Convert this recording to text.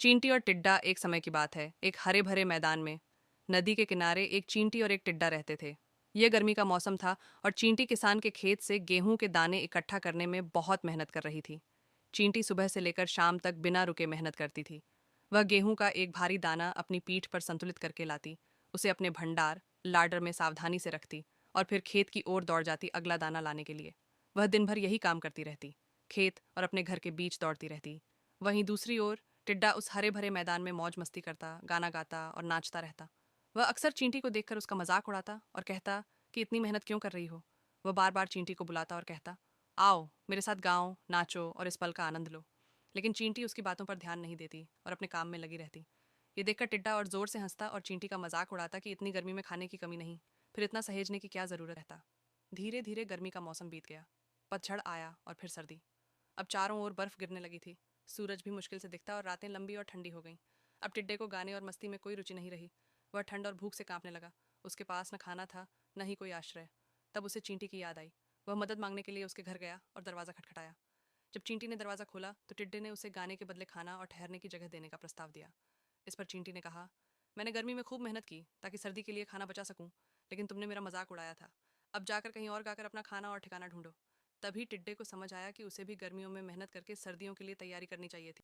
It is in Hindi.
चींटी और टिड्डा एक समय की बात है। एक हरे भरे मैदान में नदी के किनारे एक चींटी और एक टिड्डा रहते थे। यह गर्मी का मौसम था और चींटी किसान के खेत से गेहूं के दाने इकट्ठा करने में बहुत मेहनत कर रही थी। चींटी सुबह से लेकर शाम तक बिना रुके मेहनत करती थी। वह गेहूं का एक भारी दाना अपनी पीठ पर संतुलित करके लाती, उसे अपने भंडार लाडर में सावधानी से रखती और फिर खेत की ओर दौड़ जाती अगला दाना लाने के लिए। वह दिन भर यही काम करती रहती, खेत और अपने घर के बीच दौड़ती रहती। वहीं दूसरी ओर टिड्डा उस हरे भरे मैदान में मौज मस्ती करता, गाना गाता और नाचता रहता। वह अक्सर चींटी को देखकर उसका मजाक उड़ाता और कहता कि इतनी मेहनत क्यों कर रही हो। वह बार बार चींटी को बुलाता और कहता, आओ मेरे साथ गाओ, नाचो और इस पल का आनंद लो। लेकिन चींटी उसकी बातों पर ध्यान नहीं देती और अपने काम में लगी रहती। ये देखकर टिड्डा और जोर से हंसता और चींटी का मजाक उड़ाता कि इतनी गर्मी में खाने की कमी नहीं, फिर इतना सहेजने की क्या जरूरत रहता। धीरे धीरे गर्मी का मौसम बीत गया। पतझड़ आया और फिर सर्दी। अब चारों ओर बर्फ गिरने लगी थी। सूरज भी मुश्किल से दिखता और रातें लंबी और ठंडी हो गईं। अब टिड्डे को गाने और मस्ती में कोई रुचि नहीं रही। वह ठंड और भूख से कांपने लगा। उसके पास न खाना था, न ही कोई आश्रय। तब उसे चींटी की याद आई। वह मदद मांगने के लिए उसके घर गया और दरवाज़ा खटखटाया। जब चींटी ने दरवाज़ा खोला तो टिड्डे ने उसे गाने के बदले खाना और ठहरने की जगह देने का प्रस्ताव दिया। इस पर चींटी ने कहा, मैंने गर्मी में खूब मेहनत की ताकि सर्दी के लिए खाना बचा सकूं, लेकिन तुमने मेरा मजाक उड़ाया था। अब जाकर कहीं और गाकर अपना खाना और ठिकाना ढूंढो। तभी टिड्डे को समझ आया कि उसे भी गर्मियों में मेहनत करके सर्दियों के लिए तैयारी करनी चाहिए थी।